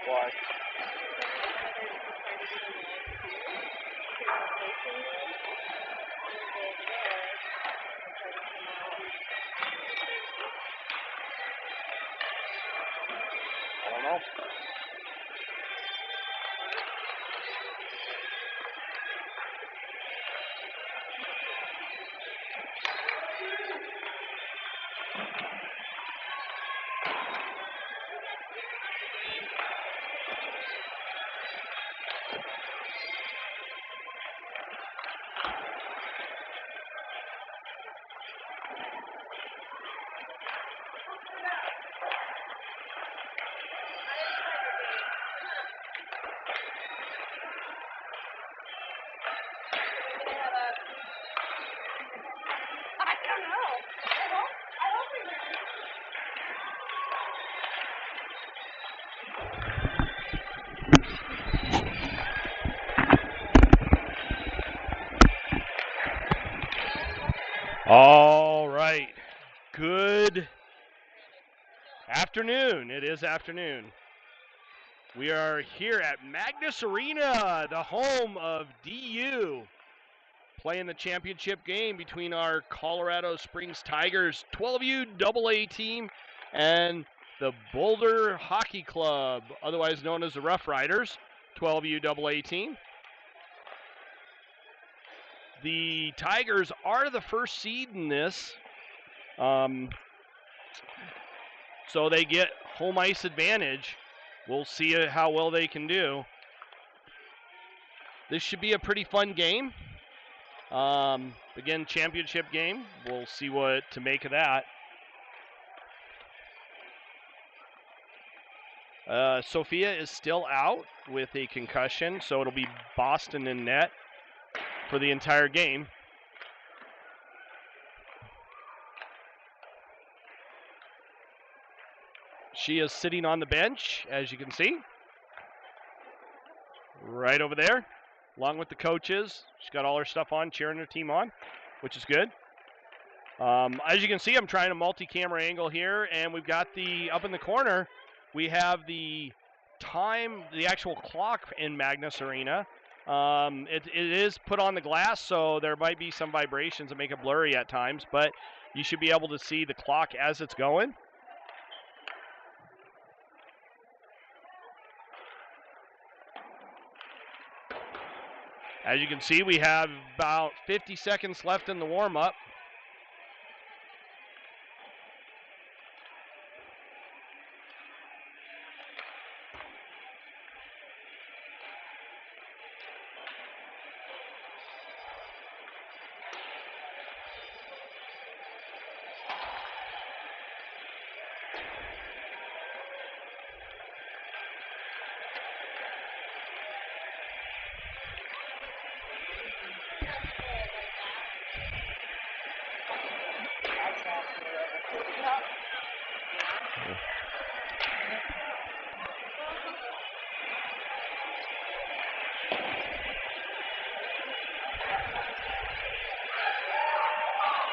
Why? I don't know. All right. Good afternoon. It is afternoon. We are here at Magnus Arena, the home of DU, playing the championship game between our Colorado Springs Tigers 12U AA team and the Boulder Hockey Club, otherwise known as the Rough Riders, 12U AA team. The Tigers are the first seed in this, so they get home ice advantage. We'll see how well they can do. This should be a pretty fun game. Again, championship game. We'll see what to make of that. Sophia is still out with a concussion, so it'll be Boston in net for the entire game. She is sitting on the bench, as you can see. Right over there, along with the coaches. She's got all her stuff on, cheering her team on, which is good. As you can see, I'm trying a multi-camera angle here, and we've got up in the corner, we have the time, the actual clock in Magnus Arena. It is put on the glass, so there might be some vibrations that make it blurry at times, but you should be able to see the clock as it's going. As you can see, we have about 50 seconds left in the warm-up.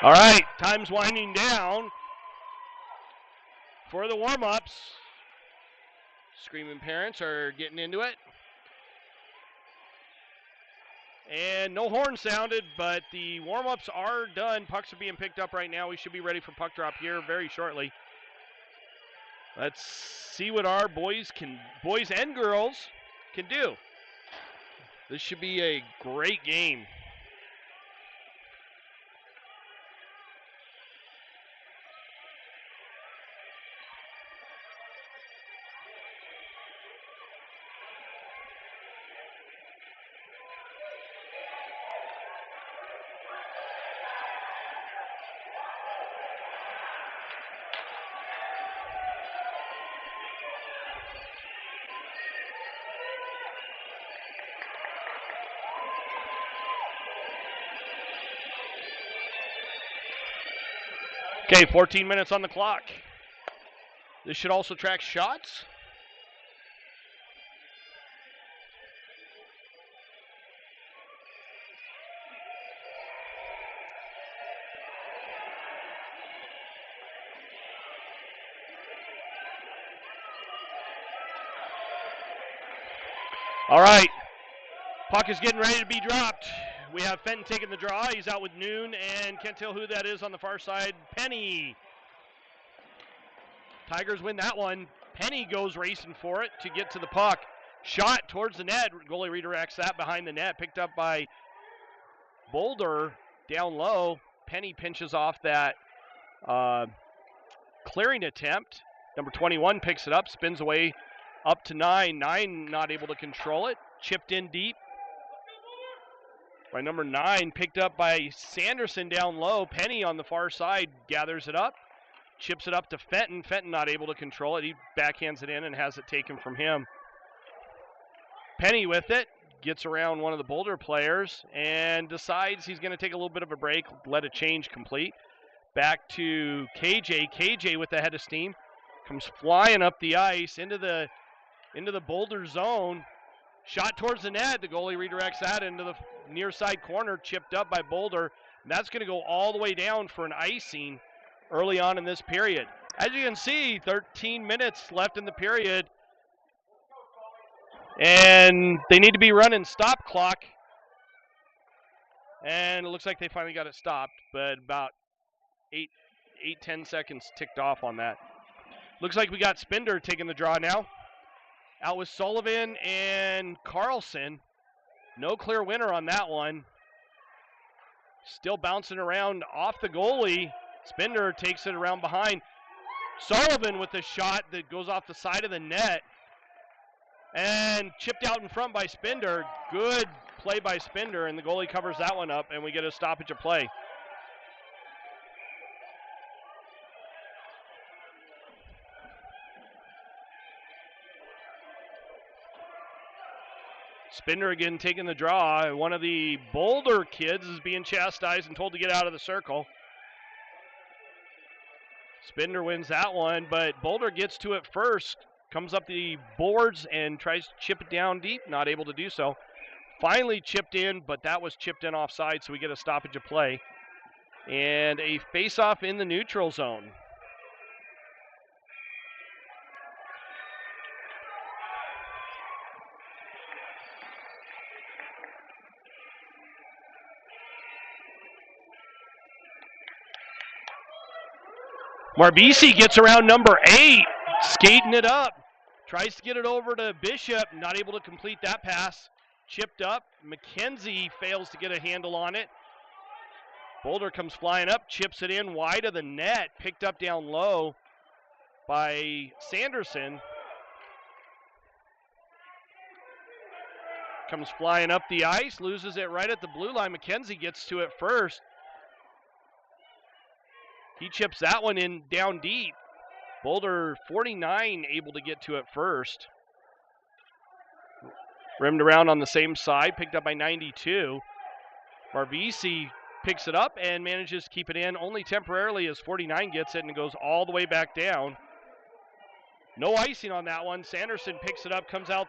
All right, time's winding down for the warm-ups. Screaming parents are getting into it. And no horn sounded, but the warm-ups are done. Pucks are being picked up right now. We should be ready for puck drop here very shortly. Let's see what our boys and girls can do. This should be a great game. Okay, 14 minutes on the clock. This should also track shots. All right, puck is getting ready to be dropped. We have Fenton taking the draw. He's out with Noon, and can't tell who that is on the far side. Penny. Tigers win that one. Penny goes racing for it to get to the puck. Shot towards the net. Goalie redirects that behind the net. Picked up by Boulder down low. Penny pinches off that clearing attempt. Number 21 picks it up, spins away up to 9. 9 not able to control it. Chipped in deep by number 9. Picked up by Sanderson down low. Penny on the far side gathers it up. Chips it up to Fenton. Fenton not able to control it. He backhands it in and has it taken from him. Penny with it. Gets around one of the Boulder players and decides he's going to take a little bit of a break, let a change complete. Back to KJ. KJ with the head of steam. Comes flying up the ice into the Boulder zone. Shot towards the net. The goalie redirects that into the near side corner. Chipped up by Boulder. And that's going to go all the way down for an icing early on in this period. As you can see, 13 minutes left in the period. And they need to be running stop clock. And it looks like they finally got it stopped, but about 10 seconds ticked off on that. Looks like we got Spender taking the draw now. Out with Sullivan and Carlson. No clear winner on that one. Still bouncing around off the goalie. Spender takes it around behind. Sullivan with a shot that goes off the side of the net. And chipped out in front by Spender. Good play by Spender, and the goalie covers that one up, and we get a stoppage of play. Spender again taking the draw. One of the Boulder kids is being chastised and told to get out of the circle. Spender wins that one, but Boulder gets to it first. Comes up the boards and tries to chip it down deep. Not able to do so. Finally chipped in, but that was chipped in offside, so we get a stoppage of play. And a face-off in the neutral zone. Marbisi gets around number 8, skating it up. Tries to get it over to Bishop, not able to complete that pass. Chipped up. McKenzie fails to get a handle on it. Boulder comes flying up, chips it in wide of the net, picked up down low by Sanderson. Comes flying up the ice, loses it right at the blue line. McKenzie gets to it first. He chips that one in down deep. Boulder 49 able to get to it first. Rimmed around on the same side, picked up by 92. Marbisi picks it up and manages to keep it in only temporarily as 49 gets it and it goes all the way back down. No icing on that one. Sanderson picks it up, comes out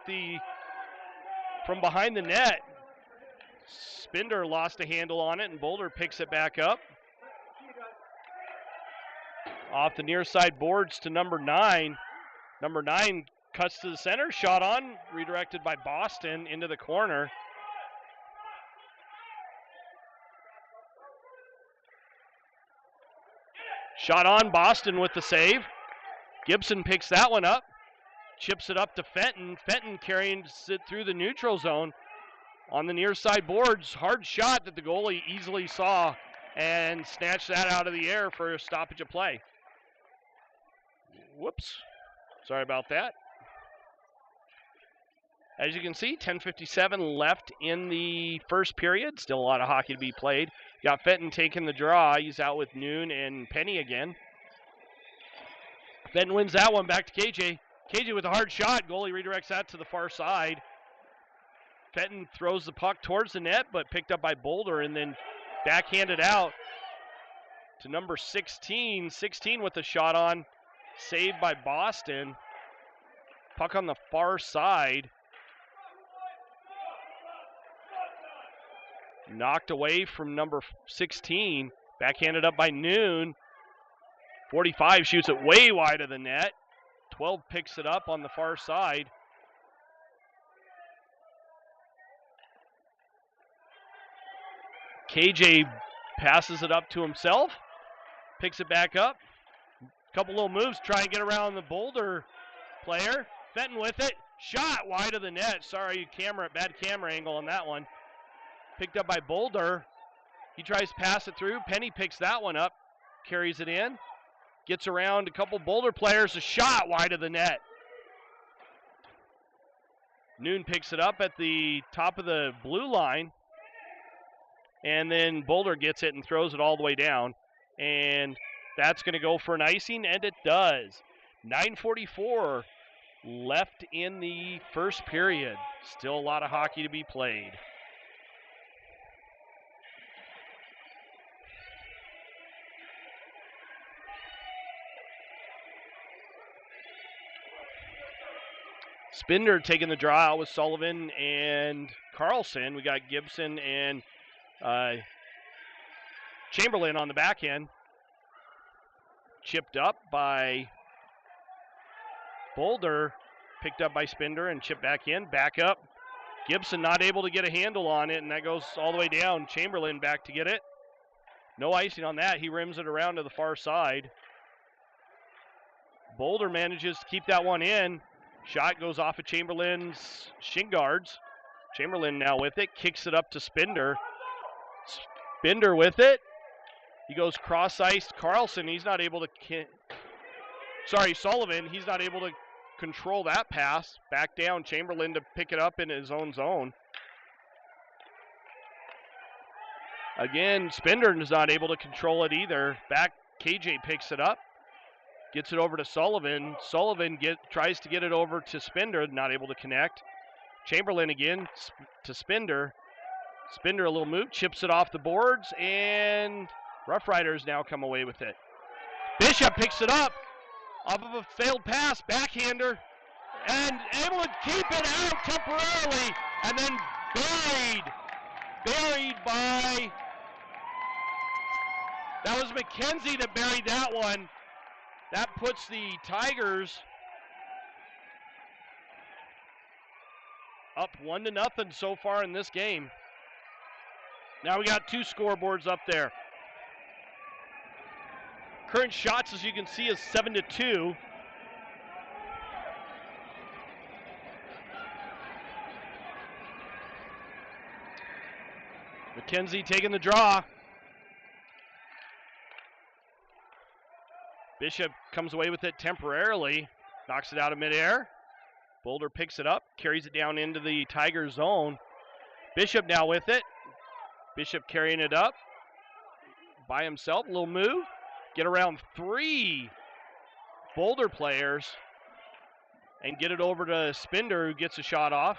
from behind the net. Spender lost a handle on it and Boulder picks it back up. Off the near side boards to number 9. Number 9 Cuts to the center, shot on, redirected by Boston into the corner. Shot on, Boston with the save. Gibson picks that one up, chips it up to Fenton. Fenton carrying it through the neutral zone on the near side boards. Hard shot that the goalie easily saw and snatched that out of the air for a stoppage of play. Whoops. Sorry about that. As you can see, 10:57 left in the first period. Still a lot of hockey to be played. Got Fenton taking the draw. He's out with Noon and Penny again. Fenton wins that one, back to KJ. KJ with a hard shot. Goalie redirects that to the far side. Fenton throws the puck towards the net, but picked up by Boulder and then backhanded out to number 16. 16 with the shot on. Saved by Boston. Puck on the far side. Knocked away from number 16. Backhanded up by Noon. 45 shoots it way wide of the net. 12 picks it up on the far side. KJ passes it up to himself. Picks it back up. Couple little moves, try and get around the Boulder player. Fenton with it. Shot wide of the net. Sorry, bad camera angle on that one. Picked up by Boulder. He tries to pass it through. Penny picks that one up. Carries it in. Gets around a couple Boulder players. A shot wide of the net. Noon picks it up at the top of the blue line. And then Boulder gets it and throws it all the way down. And that's going to go for an icing, and it does. 9:44 left in the first period. Still a lot of hockey to be played. Spinder taking the draw out with Sullivan and Carlson. We got Gibson and Chamberlain on the back end. Chipped up by Boulder. Picked up by Spinder and chipped back in. Back up. Gibson not able to get a handle on it, and that goes all the way down. Chamberlain back to get it. No icing on that. He rims it around to the far side. Boulder manages to keep that one in. Shot goes off of Chamberlain's shin guards. Chamberlain now with it. Kicks it up to Spinder. Spinder with it. He goes cross-ice. Carlson, he's not able to... Sullivan, he's not able to control that pass. Back down, Chamberlain to pick it up in his own zone. Again, Spinder is not able to control it either. Back, KJ picks it up. Gets it over to Sullivan. Sullivan tries to get it over to Spinder, not able to connect. Chamberlain again to Spinder. Spinder a little move, chips it off the boards, and Rough Riders now come away with it. Bishop picks it up off of a failed pass, backhander, and able to keep it out temporarily, and then buried by, that was McKenzie that buried that one. That puts the Tigers up 1-0 so far in this game. Now we got two scoreboards up there. Current shots, as you can see, is 7-2. McKenzie taking the draw. Bishop comes away with it temporarily, knocks it out of midair. Boulder picks it up, carries it down into the Tiger zone. Bishop now with it. Bishop carrying it up by himself, a little move. Get around three Boulder players and get it over to Spinder, who gets a shot off.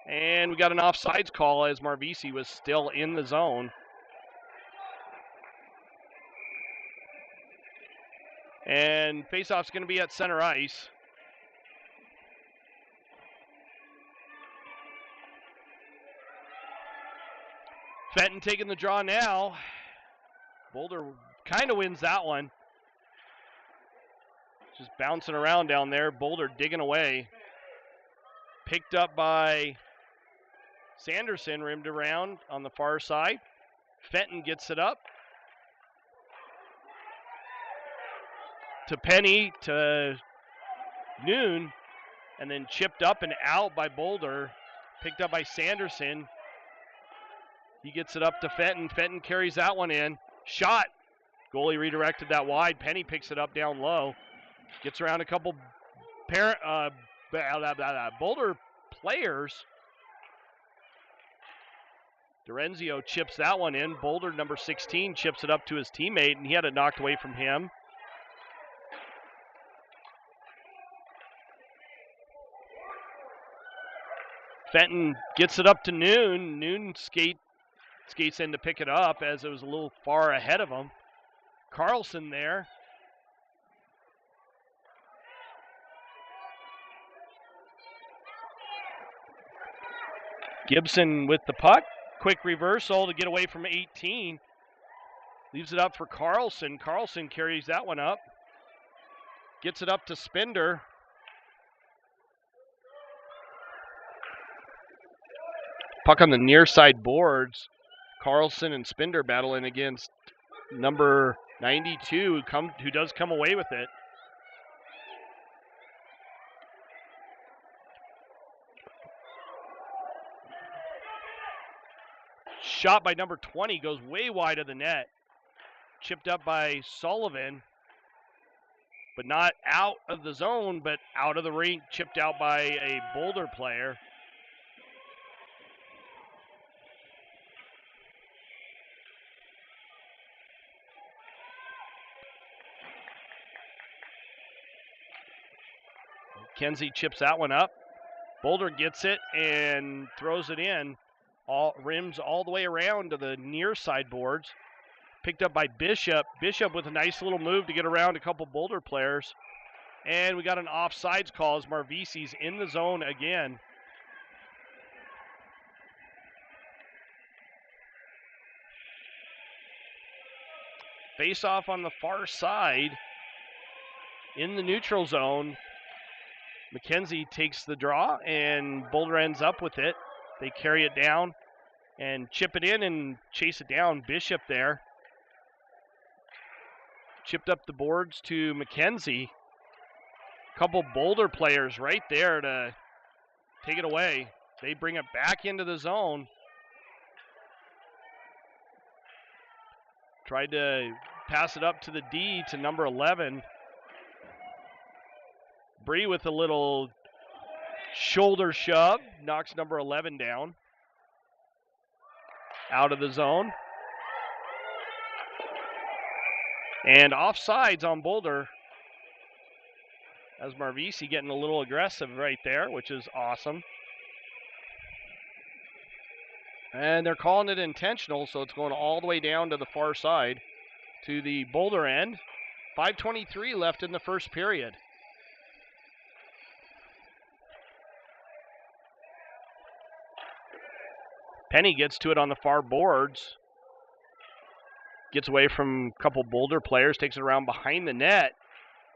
And we got an offsides call as Marvisi was still in the zone. And faceoff's going to be at center ice. Fenton taking the draw now. Boulder kind of wins that one. Just bouncing around down there. Boulder digging away. Picked up by Sanderson, rimmed around on the far side. Fenton gets it up to Penny, to Noon, and then chipped up and out by Boulder. Picked up by Sanderson. He gets it up to Fenton. Fenton carries that one in. Shot. Goalie redirected that wide. Penny picks it up down low. Gets around a couple Boulder players. Dorenzio chips that one in. Boulder, number 16, chips it up to his teammate, and he had it knocked away from him. Fenton gets it up to Noon. Noon skates in to pick it up as it was a little far ahead of him. Carlson there. Gibson with the puck. Quick reversal to get away from 18. Leaves it up for Carlson. Carlson carries that one up. Gets it up to Spender. Puck on the near side boards. Carlson and Spender battling against number 92, who does come away with it. Shot by number 20 goes way wide of the net. Chipped up by Sullivan, but not out of the zone, but out of the rink. Chipped out by a Boulder player. Kenzie chips that one up. Boulder gets it and throws it in. Rims all the way around to the near side boards. Picked up by Bishop. Bishop with a nice little move to get around a couple Boulder players. And we got an offsides call as Marvisi's in the zone again. Face off on the far side in the neutral zone. McKenzie takes the draw, and Boulder ends up with it. They carry it down and chip it in and chase it down. Bishop there. Chipped up the boards to McKenzie. Couple Boulder players right there to take it away. They bring it back into the zone. Tried to pass it up to the D to number 11. Bree with a little shoulder shove knocks number 11 down. Out of the zone. And offsides on Boulder. As Marvisi getting a little aggressive right there, which is awesome. And they're calling it intentional, so it's going all the way down to the far side to the Boulder end. 5:23 left in the first period. Penny gets to it on the far boards. Gets away from a couple Boulder players, takes it around behind the net.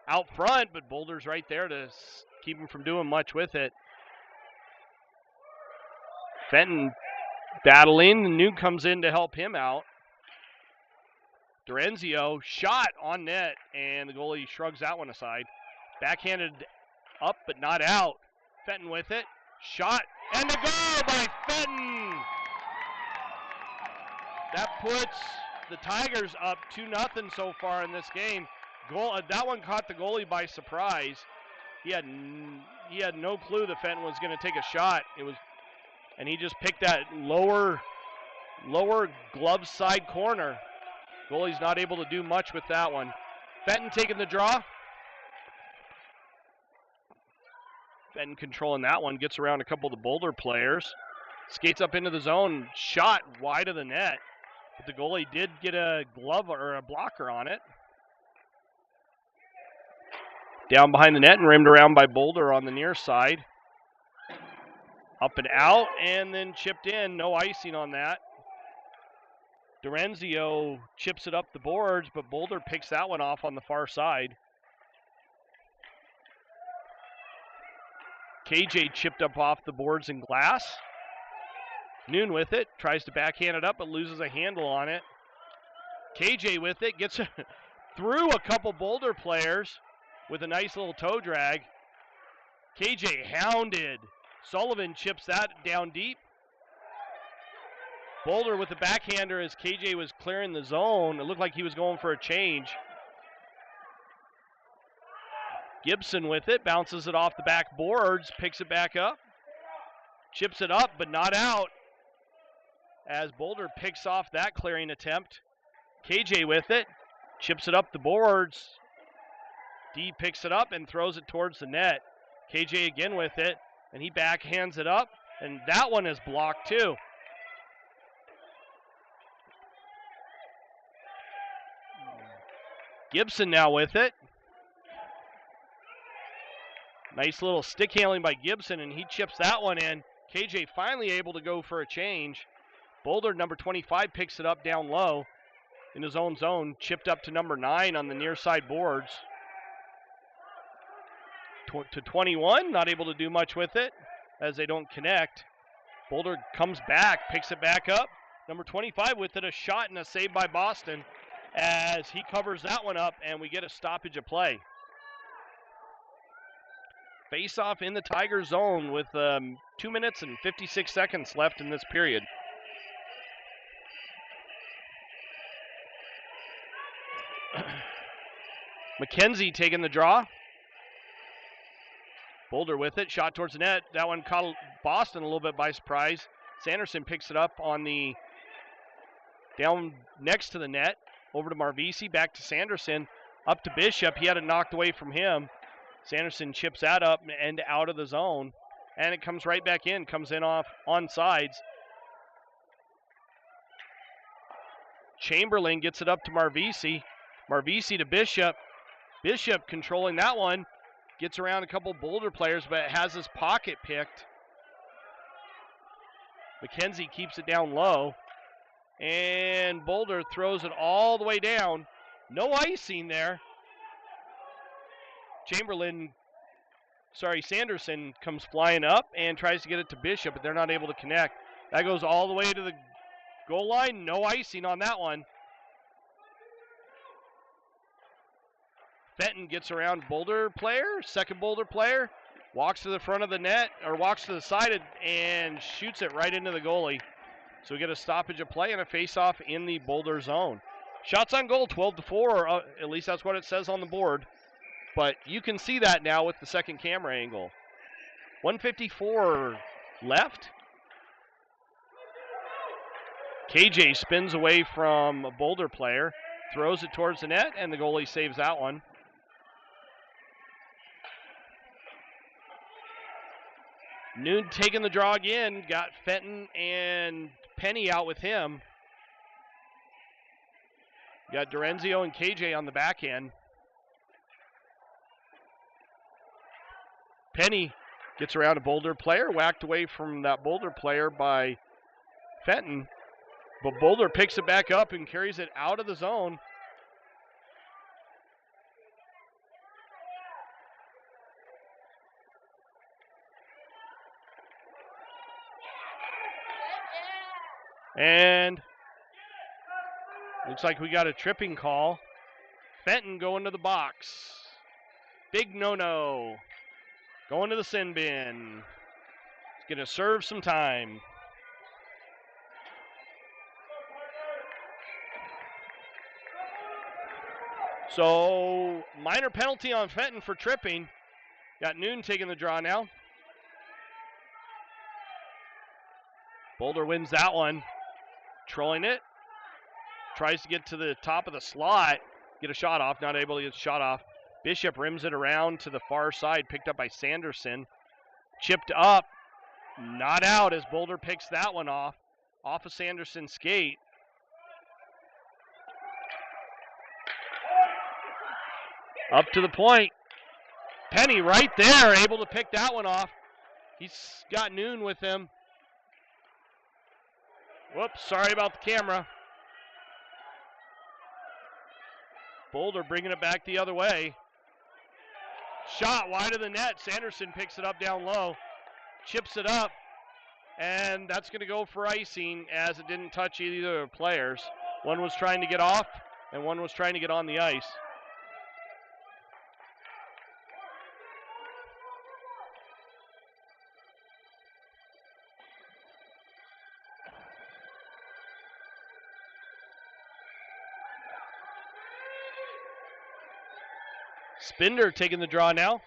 Out front, but Boulder's right there to keep him from doing much with it. Fenton battling. The Nuke comes in to help him out. Dorenzio shot on net, and the goalie shrugs that one aside. Backhanded up, but not out. Fenton with it. Shot, and the goal by Fenton! That puts the Tigers up 2-0 so far in this game. That one caught the goalie by surprise. He had no clue that Fenton was going to take a shot. And he just picked that lower glove side corner. Goalie's not able to do much with that one. Fenton taking the draw. Fenton controlling that one. Gets around a couple of the Boulder players. Skates up into the zone. Shot wide of the net. But the goalie did get a glove or a blocker on it. Down behind the net and rimmed around by Boulder on the near side. Up and out and then chipped in. No icing on that. Dorenzio chips it up the boards, but Boulder picks that one off on the far side. KJ chipped up off the boards and glass. Noon with it, tries to backhand it up, but loses a handle on it. KJ with it, gets through a couple Boulder players with a nice little toe drag. KJ hounded. Sullivan chips that down deep. Boulder with the backhander as KJ was clearing the zone. It looked like he was going for a change. Gibson with it, bounces it off the back boards, picks it back up. Chips it up, but not out. As Boulder picks off that clearing attempt. KJ with it, chips it up the boards. D picks it up and throws it towards the net. KJ again with it, and he backhands it up, and that one is blocked too. Gibson now with it. Nice little stick handling by Gibson, and he chips that one in. KJ finally able to go for a change. Boulder, number 25, picks it up down low in his own zone. Chipped up to number 9 on the near side boards. To 21, not able to do much with it as they don't connect. Boulder comes back, picks it back up. Number 25 with it, a shot and a save by Boston as he covers that one up, and we get a stoppage of play. Face-off in the Tiger zone with 2 minutes and 56 seconds left in this period. McKenzie taking the draw. Boulder with it, shot towards the net. That one caught Boston a little bit by surprise. Sanderson picks it up on the down next to the net. Over to Marvisi, back to Sanderson, up to Bishop. He had it knocked away from him. Sanderson chips that up and out of the zone. And it comes right back in, comes in off on sides. Chamberlain gets it up to Marvisi. Marvisi to Bishop. Bishop controlling that one. Gets around a couple Boulder players, but has his pocket picked. McKenzie keeps it down low. And Boulder throws it all the way down. No icing there. Sanderson comes flying up and tries to get it to Bishop, but they're not able to connect. That goes all the way to the goal line. No icing on that one. Fenton gets around Boulder player, second Boulder player, walks to the front of the net, or walks to the side and shoots it right into the goalie. So we get a stoppage of play and a face-off in the Boulder zone. Shots on goal, 12-4, at least that's what it says on the board. But you can see that now with the second camera angle. 1:54 left. KJ spins away from a Boulder player, throws it towards the net, and the goalie saves that one. Noon taking the draw again, got Fenton and Penny out with him. Got Dorenzio and KJ on the back end. Penny gets around a Boulder player, whacked away from that Boulder player by Fenton. But Boulder picks it back up and carries it out of the zone. And looks like we got a tripping call. Fenton going to the box. Big no-no. Going to the sin bin. It's going to serve some time. So, minor penalty on Fenton for tripping. Got Noon taking the draw now. Boulder wins that one. Trolling it. Tries to get to the top of the slot. Get a shot off. Not able to get a shot off. Bishop rims it around to the far side. Picked up by Sanderson. Chipped up. Not out as Boulder picks that one off. Off of Sanderson's skate. Up to the point. Penny right there, able to pick that one off. He's got Noon with him. Whoops, sorry about the camera. Boulder bringing it back the other way. Shot wide of the net. Sanderson picks it up down low, chips it up, and that's going to go for icing as it didn't touch either of the players. One was trying to get off, and one was trying to get on the ice. Spinder taking the draw now.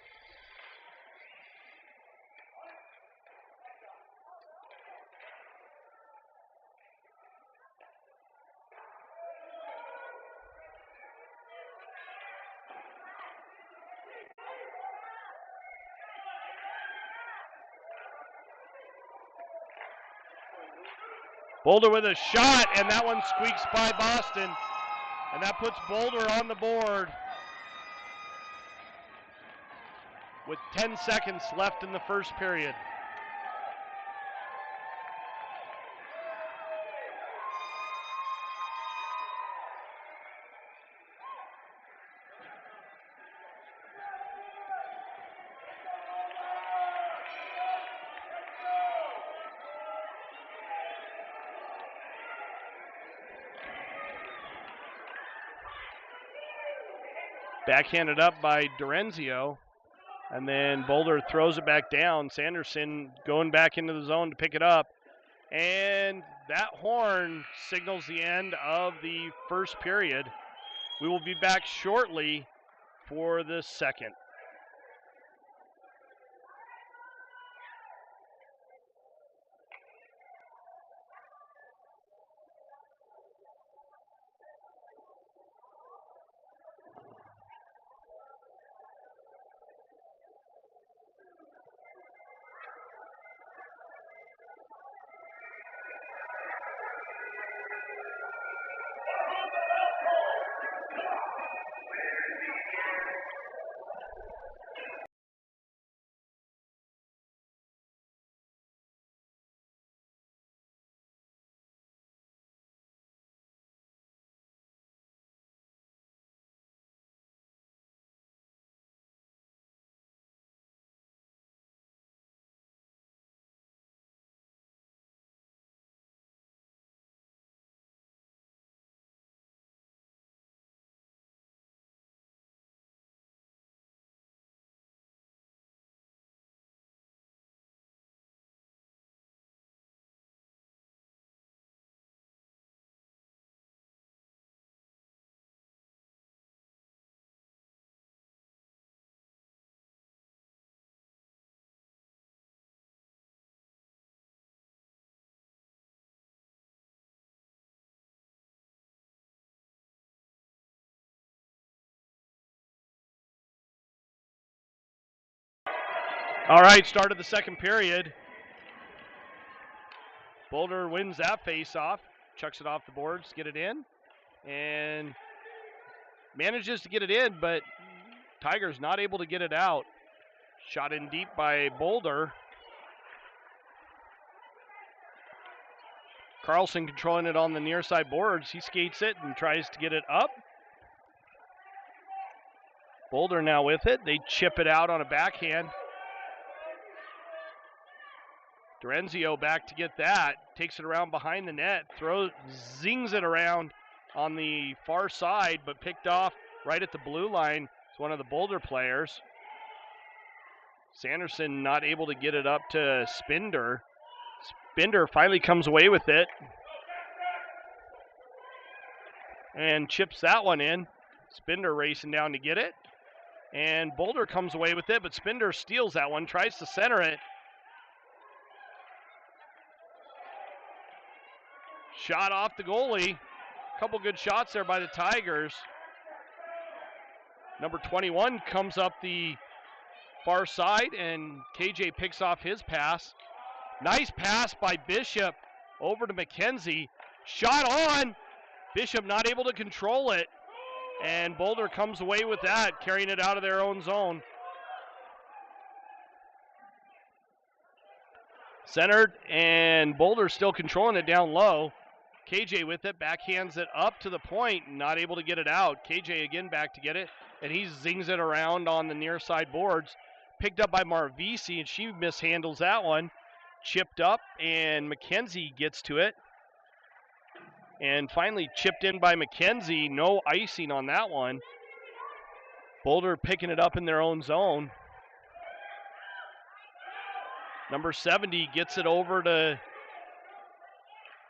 Boulder with a shot, and that one squeaks by Boston. And that puts Boulder on the board with 10 seconds left in the first period. Backhanded up by Dorenzio, and then Boulder throws it back down. Sanderson going back into the zone to pick it up, and that horn signals the end of the first period. We will be back shortly for the second. All right, start of the second period. Boulder wins that face-off, chucks it off the boards, get it in, and manages to get it in, but Tigers not able to get it out. Shot in deep by Boulder. Carlson controlling it on the near side boards. He skates it and tries to get it up. Boulder now with it. They chip it out on a backhand. Dorenzio back to get that. Takes it around behind the net. Zings it around on the far side, but picked off right at the blue line. It's one of the Boulder players. Sanderson not able to get it up to Spinder. Spinder finally comes away with it and chips that one in. Spinder racing down to get it. And Boulder comes away with it, but Spinder steals that one, tries to center it. Shot off the goalie. Couple good shots there by the Tigers. Number 21 comes up the far side, and KJ picks off his pass. Nice pass by Bishop over to McKenzie. Shot on. Bishop not able to control it. And Boulder comes away with that, carrying it out of their own zone. Centered, and Boulder still controlling it down low. KJ with it, backhands it up to the point, not able to get it out. KJ again back to get it. and he zings it around on the near side boards. Picked up by Marvisi, and she mishandles that one. Chipped up, and McKenzie gets to it. And finally chipped in by McKenzie. No icing on that one. Boulder picking it up in their own zone. Number 70 gets it over to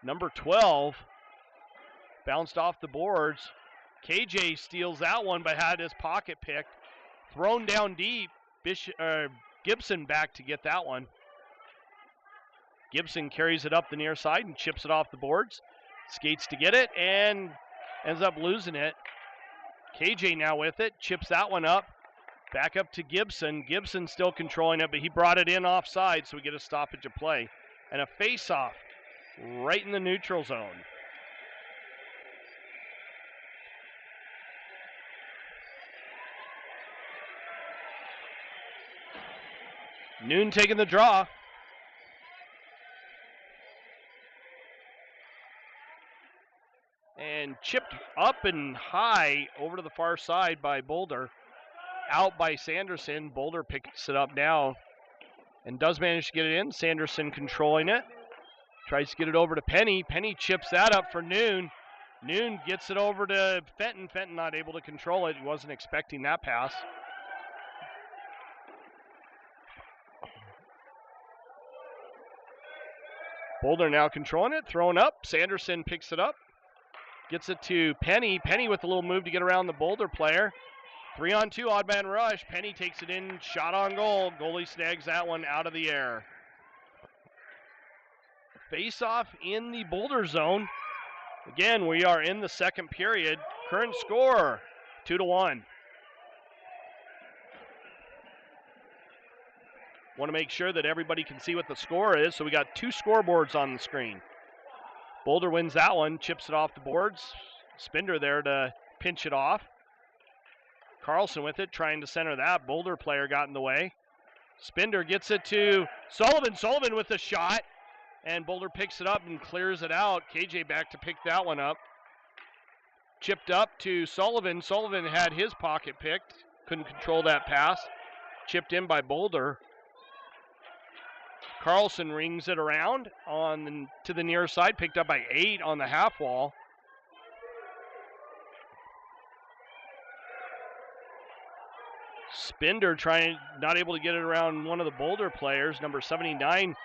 number 12. Bounced off the boards. KJ steals that one, but had his pocket picked. Thrown down deep. Gibson back to get that one. Gibson carries it up the near side and chips it off the boards. Skates to get it and ends up losing it. KJ now with it. Chips that one up. Back up to Gibson. Gibson still controlling it, but he brought it in offside, so we get a stoppage of play. And a face-off right in the neutral zone. Noon taking the draw. And chipped up and high over to the far side by Boulder. Out by Sanderson. Boulder picks it up now and does manage to get it in. Sanderson controlling it. Tries to get it over to Penny. Penny chips that up for Noon. Noon gets it over to Fenton. Fenton not able to control it. He wasn't expecting that pass. Boulder now controlling it. Thrown up. Sanderson picks it up. Gets it to Penny. Penny with a little move to get around the Boulder player. 3-on-2 odd man rush. Penny takes it in. Shot on goal. Goalie snags that one out of the air. Face-off in the Boulder zone. Again, we are in the second period. Current score, 2-1. Want to make sure that everybody can see what the score is, so we got two scoreboards on the screen. Boulder wins that one, chips it off the boards. Spinder there to pinch it off. Carlson with it, trying to center that. Boulder player got in the way. Spinder gets it to Sullivan. Sullivan with the shot. And Boulder picks it up and clears it out. KJ back to pick that one up. Chipped up to Sullivan. Sullivan had his pocket picked. Couldn't control that pass. Chipped in by Boulder. Carlson rings it around to the near side. Picked up by 8 on the half wall. Spinder not able to get it around one of the Boulder players. Number 79.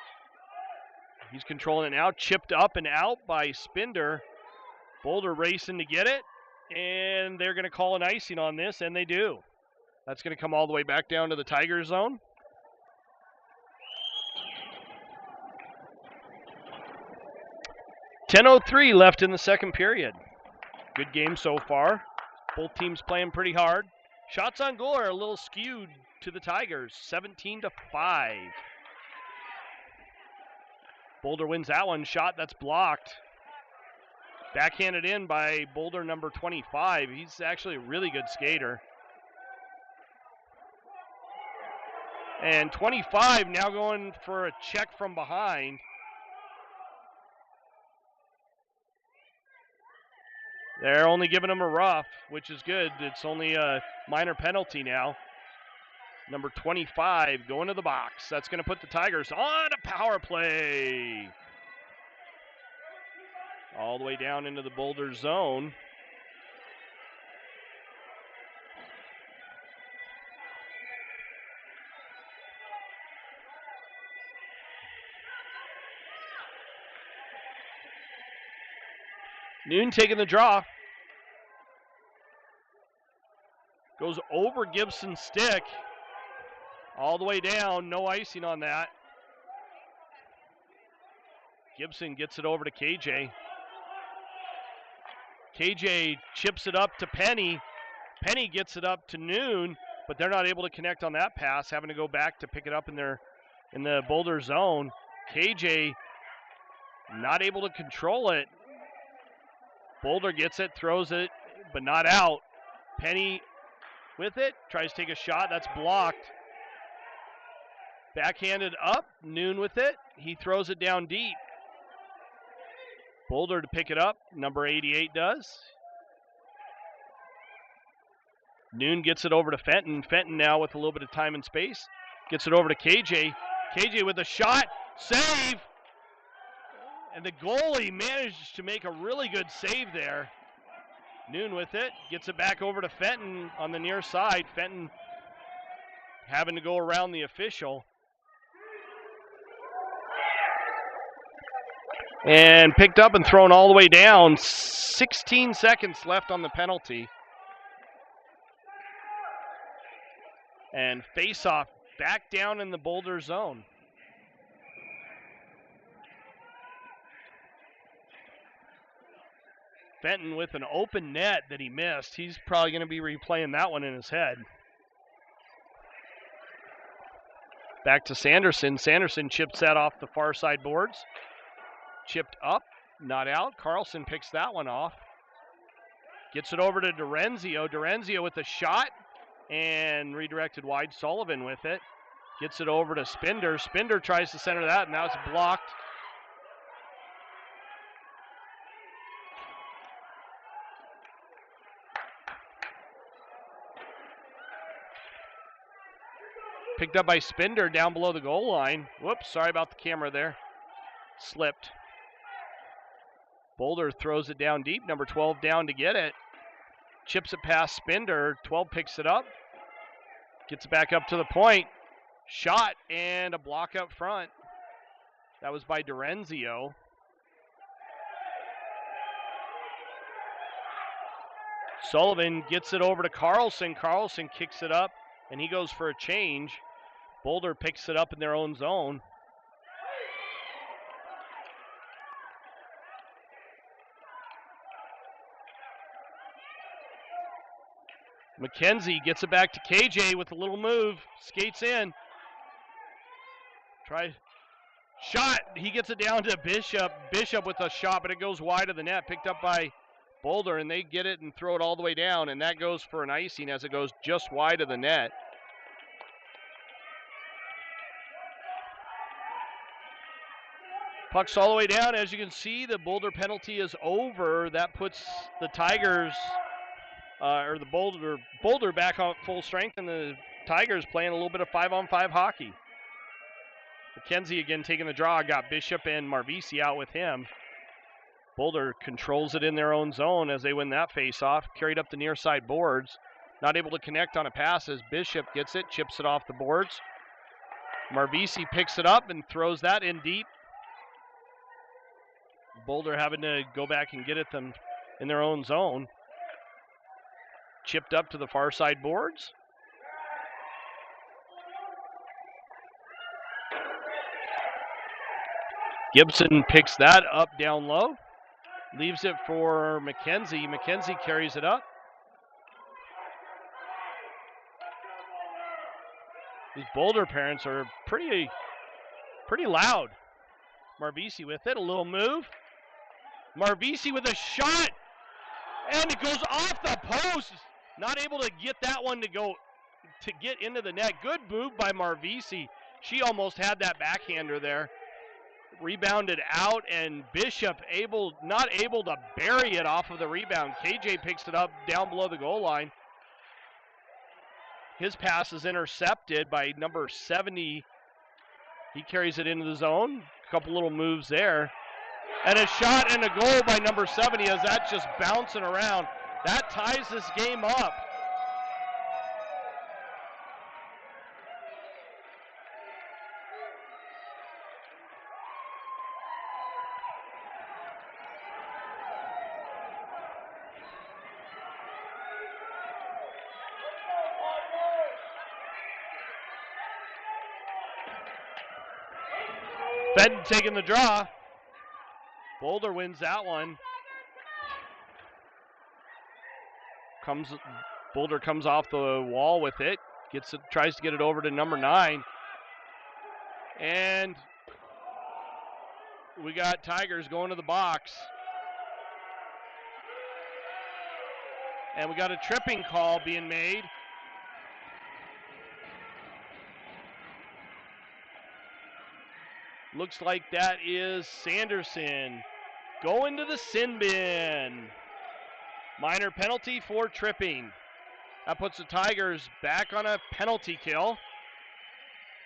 He's controlling it now. Chipped up and out by Spinder. Boulder racing to get it. And they're going to call an icing on this, and they do. That's going to come all the way back down to the Tiger zone. .10:03 left in the second period. Good game so far. Both teams playing pretty hard. Shots on goal are a little skewed to the Tigers, 17-5. Boulder wins that one. Shot that's blocked. Backhanded in by Boulder number 25. He's actually a really good skater. And 25 now going for a check from behind. They're only giving him a rough, which is good. It's only a minor penalty now. Number 25 going to the box. That's going to put the Tigers on a power play. All the way down into the Boulder zone. Noon taking the draw. Goes over Gibson's stick. All the way down. No icing on that. Gibson gets it over to KJ. KJ chips it up to Penny. Penny gets it up to Noon, but they're not able to connect on that pass, having to go back to pick it up in the Boulder zone. KJ not able to control it. Boulder gets it, throws it, but not out. Penny with it, tries to take a shot, that's blocked. Backhanded up, Noon with it, he throws it down deep. Boulder to pick it up, number 88 does. Noon gets it over to Fenton. Fenton now with a little bit of time and space. Gets it over to KJ. KJ with a shot. Save! And the goalie managed to make a really good save there. Noon with it. Gets it back over to Fenton on the near side. Fenton having to go around the official. And picked up and thrown all the way down. 16 seconds left on the penalty. And face-off back down in the Boulder zone. Fenton with an open net that he missed. He's probably going to be replaying that one in his head. Back to Sanderson. Sanderson chips that off the far side boards. Chipped up, not out. Carlson picks that one off. Gets it over to Dorenzio. Dorenzio with a shot and redirected wide. Sullivan with it. Gets it over to Spinder. Spinder tries to center that, and now it's blocked. Picked up by Spinder down below the goal line. Whoops, sorry about the camera there. Slipped. Boulder throws it down deep. Number 12 down to get it. Chips it past Spinder. 12 picks it up. Gets it back up to the point. Shot and a block up front. That was by Dorenzio. Sullivan gets it over to Carlson. Carlson kicks it up and he goes for a change. Boulder picks it up in their own zone. McKenzie gets it back to KJ with a little move. Skates in. Shot. He gets it down to Bishop. Bishop with a shot, but it goes wide of the net. Picked up by Boulder, and they get it and throw it all the way down, and that goes for an icing as it goes just wide of the net. Puck's all the way down. As you can see, the Boulder penalty is over. That puts the Tigers, or the Boulder back on full strength, and the Tigers playing a little bit of 5-on-5 hockey. McKenzie again taking the draw. Got Bishop and Marvisi out with him. Boulder controls it in their own zone as they win that face-off. Carried up the near side boards. Not able to connect on a pass as Bishop gets it, chips it off the boards. Marvisi picks it up and throws that in deep. Boulder having to go back and get it them in their own zone. Chipped up to the far side boards. Gibson picks that up down low. Leaves it for McKenzie. McKenzie carries it up. These Boulder parents are pretty loud. Marvisi with it, a little move. Marvisi with a shot, and it goes off the post. Not able to get that one to get into the net. Good move by Marvisi. She almost had that backhander there. Rebounded out, and Bishop not able to bury it off of the rebound. KJ picks it up down below the goal line. His pass is intercepted by number 70. He carries it into the zone. A couple little moves there. And a shot and a goal by number 70 as that's just bouncing around. That ties this game up. Fenton taking the draw. Boulder wins that one. Boulder comes off the wall with it. Tries to get it over to number 9. And we got Tigers going to the box. And we got a tripping call being made. Looks like that is Sanderson going to the sin bin. Minor penalty for tripping. That puts the Tigers back on a penalty kill.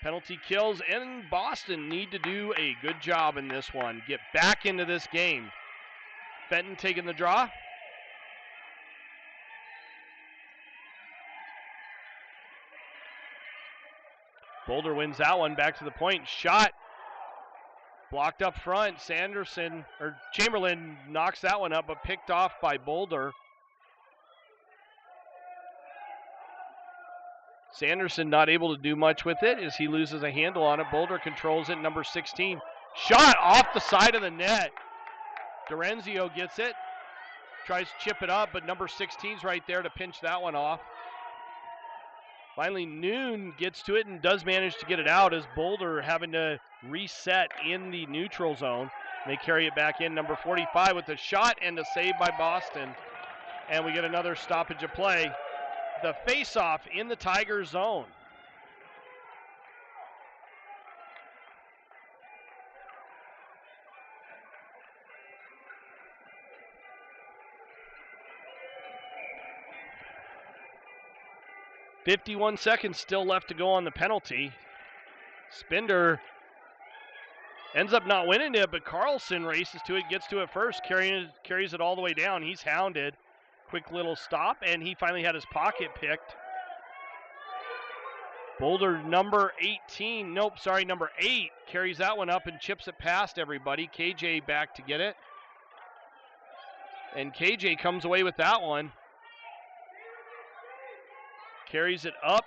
Penalty kills in Boston need to do a good job in this one. Get back into this game. Fenton taking the draw. Boulder wins that one. Back to the point. Shot. Blocked up front. Chamberlain knocks that one up, but picked off by Boulder. Sanderson not able to do much with it as he loses a handle on it. Boulder controls it, number 16. Shot off the side of the net. Dorenzio gets it. Tries to chip it up, but number 16's right there to pinch that one off. Finally, Noon gets to it and does manage to get it out as Boulder having to reset in the neutral zone. They carry it back in, number 45 with a shot and a save by Boston. And we get another stoppage of play. The face-off in the Tiger zone. .51 seconds still left to go on the penalty. Spender ends up not winning it, but Carlson races to it, gets to it first, carries it all the way down. He's hounded. Quick little stop, and he finally had his pocket picked. Boulder number 8 carries that one up and chips it past everybody. KJ back to get it. And KJ comes away with that one. Carries it up.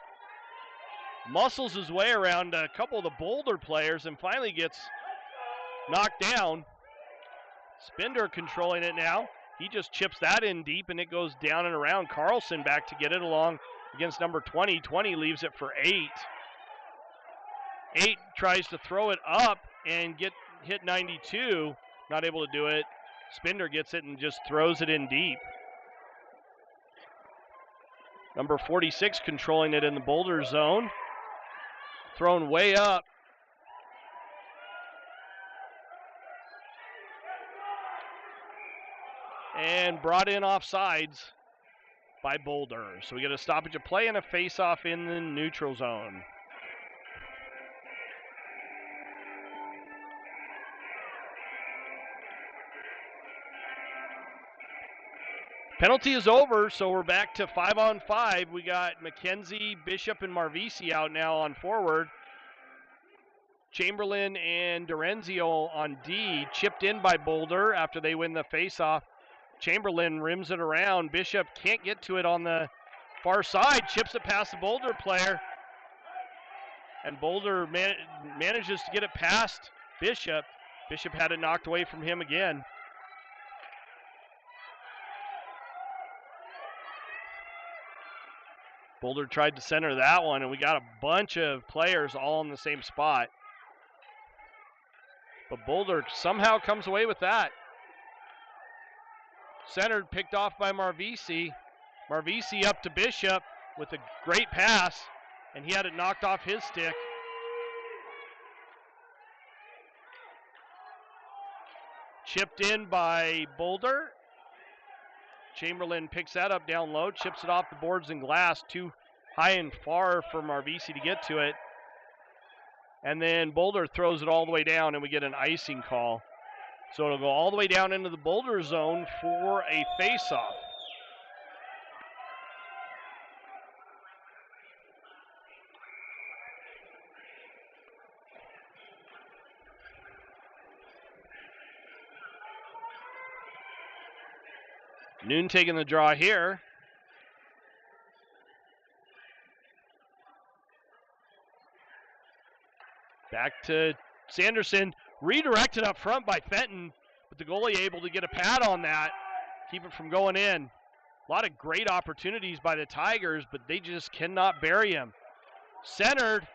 Muscles his way around a couple of the Boulder players and finally gets knocked down. Spender controlling it now. He just chips that in deep, and it goes down and around. Carlson back to get it along against number 20. 20 leaves it for 8. 8 tries to throw it up and hit 92. Not able to do it. Spender gets it and just throws it in deep. Number 46 controlling it in the Boulder zone. Thrown way up. And brought in offsides by Boulder. So we get a stoppage of play and a face-off in the neutral zone. Penalty is over, so we're back to 5-on-5. We got McKenzie, Bishop, and Marvisi out now on forward. Chamberlain and Dorenzio on D, chipped in by Boulder after they win the face-off. Chamberlain rims it around. Bishop can't get to it on the far side. Chips it past the Boulder player. And Boulder manages to get it past Bishop. Bishop had it knocked away from him again. Boulder tried to center that one, and we got a bunch of players all in the same spot. But Boulder somehow comes away with that. Centered, picked off by Marvisi. Marvisi up to Bishop with a great pass, and he had it knocked off his stick. Chipped in by Boulder. Chamberlain picks that up down low, chips it off the boards and glass, too high and far for Marvisi to get to it. And then Boulder throws it all the way down, and we get an icing call. So it'll go all the way down into the Boulder zone for a face-off. Noon taking the draw here. Back to Sanderson. Redirected up front by Fenton, but the goalie able to get a pad on that, keep it from going in. A lot of great opportunities by the Tigers, but they just cannot bury him. Centered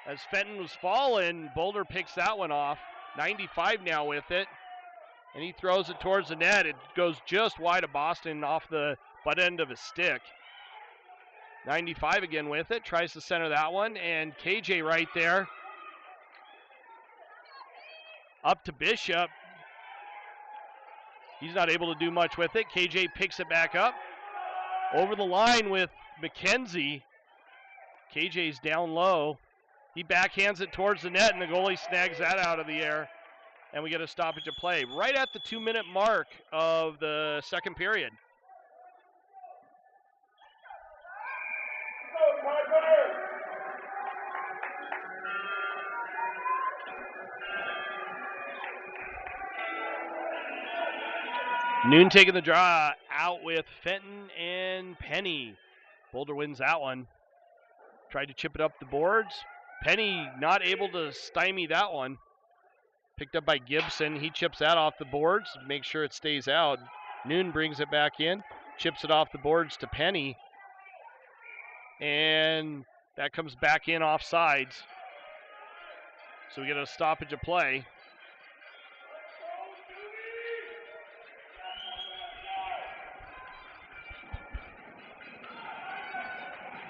as Fenton was falling. Boulder picks that one off. 95 now with it, and he throws it towards the net. It goes just wide of Boston off the butt end of his stick. 95 again with it, tries to center that one, and KJ right there. Up to Bishop. He's not able to do much with it. KJ picks it back up. Over the line with McKenzie. KJ's down low. He backhands it towards the net, and the goalie snags that out of the air. And we get a stoppage of play right at the 2-minute mark of the second period. Noon taking the draw out with Fenton and Penny. Boulder wins that one. Tried to chip it up the boards. Penny not able to stymie that one. Picked up by Gibson. He chips that off the boards. Make sure it stays out. Noon brings it back in. Chips it off the boards to Penny. And that comes back in off sides. So we get a stoppage of play.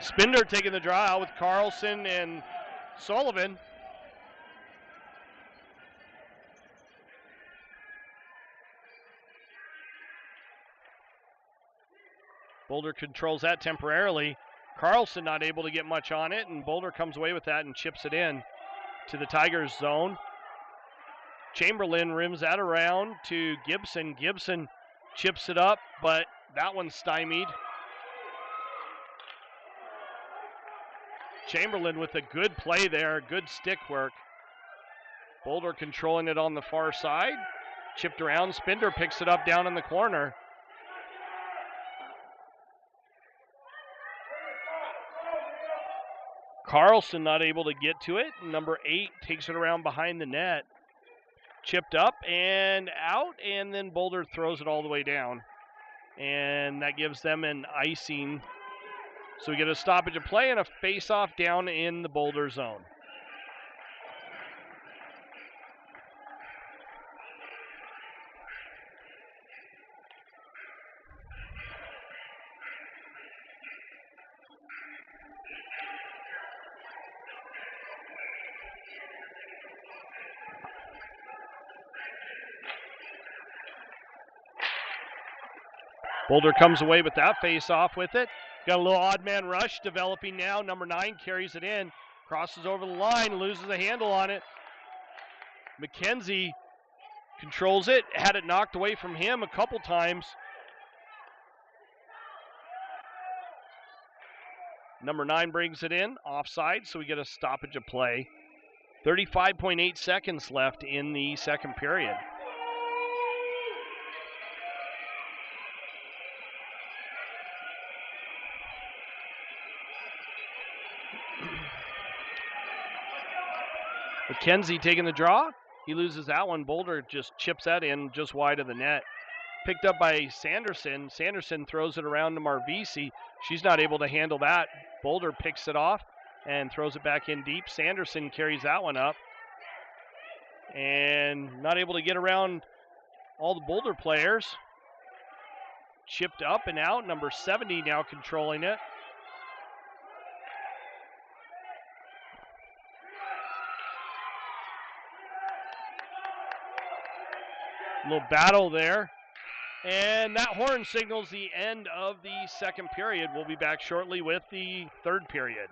Spinder taking the draw out with Carlson and Sullivan. Boulder controls that temporarily. Carlson not able to get much on it, and Boulder comes away with that and chips it in to the Tigers zone. Chamberlain rims that around to Gibson. Gibson chips it up, but that one's stymied. Chamberlain with a good play there, good stick work. Boulder controlling it on the far side. Chipped around, Spinder picks it up down in the corner. Carlson not able to get to it. Number 8 takes it around behind the net. Chipped up and out, and then Boulder throws it all the way down. And that gives them an icing. So we get a stoppage of play and a face-off down in the Boulder zone. Boulder comes away with that face-off with it. Got a little odd man rush developing now. Number 9 carries it in, crosses over the line, loses a handle on it. McKenzie controls it, had it knocked away from him a couple times. Number 9 brings it in, offside, so we get a stoppage of play. 35.8 seconds left in the second period. McKenzie taking the draw. He loses that one. Boulder just chips that in just wide of the net. Picked up by Sanderson. Sanderson throws it around to Marvisi. She's not able to handle that. Boulder picks it off and throws it back in deep. Sanderson carries that one up. And not able to get around all the Boulder players. Chipped up and out. Number 70 now controlling it. Little battle there. And that horn signals the end of the second period. We'll be back shortly with the third period.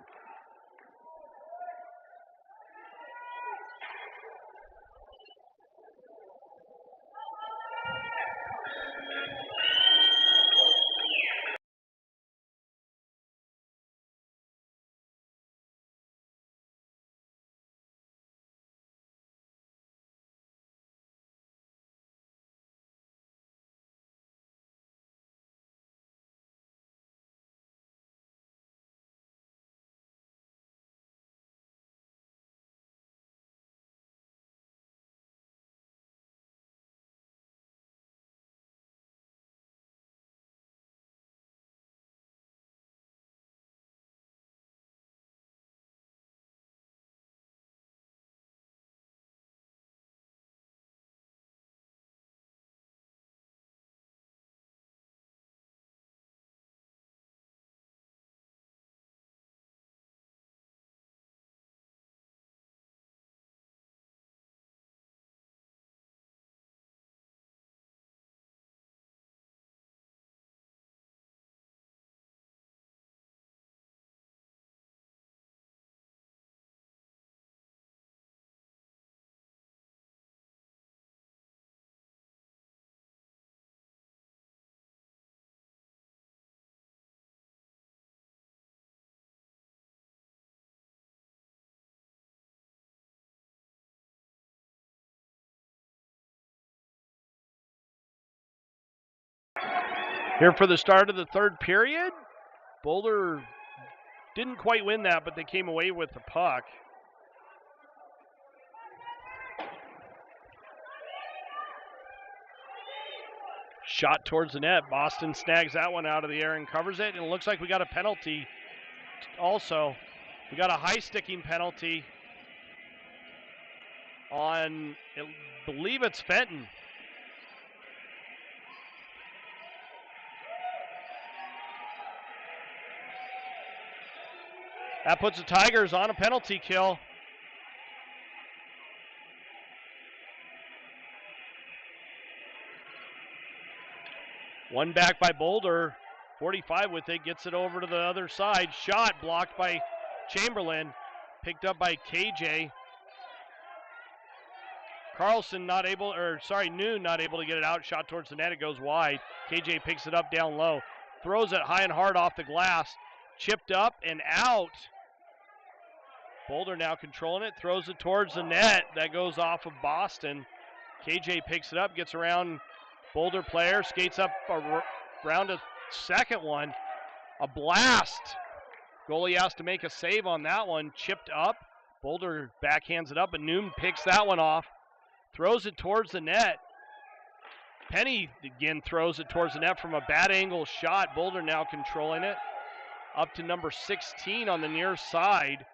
Here for the start of the third period. Boulder didn't quite win that, but they came away with the puck. Shot towards the net. Boston snags that one out of the air and covers it. And it looks like we got a penalty also. We got a high sticking penalty on, I believe it's Fenton. That puts the Tigers on a penalty kill. One back by Boulder. 45 with it, gets it over to the other side. Shot blocked by Chamberlain. Picked up by KJ. Noon not able to get it out. Shot towards the net, it goes wide. KJ picks it up down low. Throws it high and hard off the glass. Chipped up and out. Boulder now controlling it, throws it towards the net. That goes off of Boston. KJ picks it up, gets around Boulder player, skates up around a second one. A blast. Goalie has to make a save on that one. Chipped up. Boulder backhands it up, and Noon picks that one off. Throws it towards the net. Penny again throws it towards the net from a bad angle shot. Boulder now controlling it. Up to number 16 on the near side.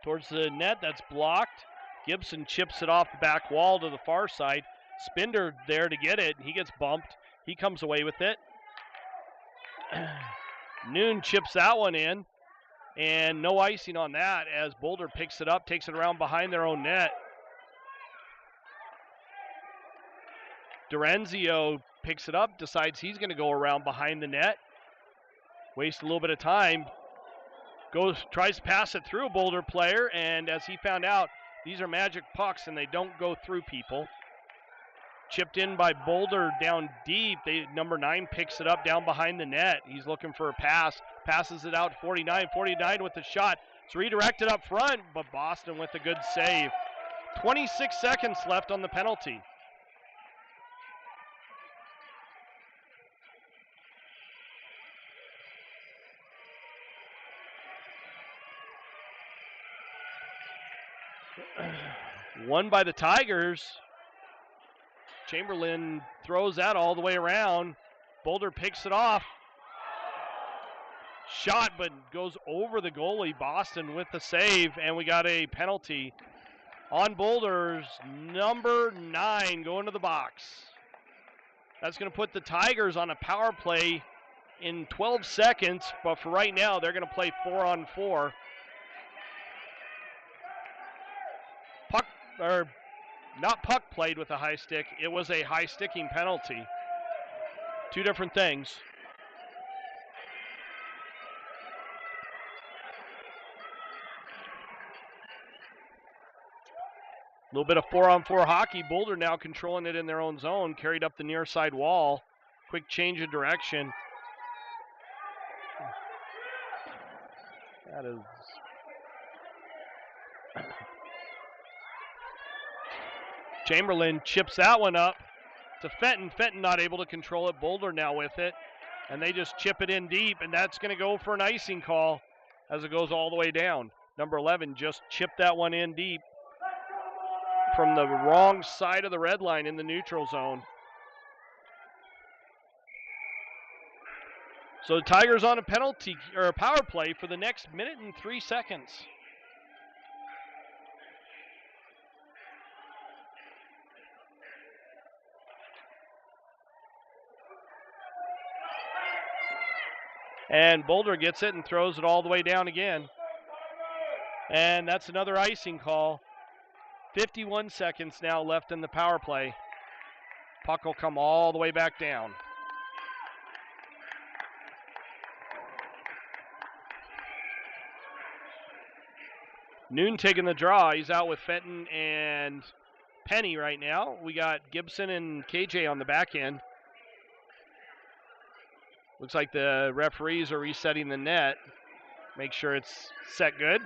Towards the net, that's blocked. Gibson chips it off the back wall to the far side. Spinder there to get it. He gets bumped. He comes away with it. Noon chips that one in. And no icing on that as Boulder picks it up, takes it around behind their own net. Dorenzio picks it up, decides he's going to go around behind the net. Waste a little bit of time. Tries to pass it through a Boulder player, and as he found out, these are magic pucks and they don't go through people. Chipped in by Boulder down deep. Number 9 picks it up down behind the net. He's looking for a pass. Passes it out 49. 49 with the shot. It's redirected up front, but Boston with a good save. 26 seconds left on the penalty. Won by the Tigers. Chamberlain throws that all the way around. Boulder picks it off. Shot, but goes over the goalie. Boston with the save, and we got a penalty on Boulder's number 9 going to the box. That's going to put the Tigers on a power play in 12 seconds, but for right now, they're going to play 4-on-4. Not puck played with a high stick. It was a high sticking penalty. Two different things. A little bit of 4-on-4 hockey. Boulder now controlling it in their own zone. Carried up the near side wall. Quick change of direction. That is... Chamberlain chips that one up to Fenton. Fenton not able to control it. Boulder now with it. And they just chip it in deep, and that's going to go for an icing call as it goes all the way down. Number 11 just chipped that one in deep from the wrong side of the red line in the neutral zone. So the Tigers on a penalty or a power play for the next minute and 3 seconds. And Boulder gets it and throws it all the way down again. And that's another icing call. 51 seconds now left in the power play. Puck will come all the way back down. Noon taking the draw. He's out with Fenton and Penny right now. We got Gibson and KJ on the back end. Looks like the referees are resetting the net. Make sure it's set good.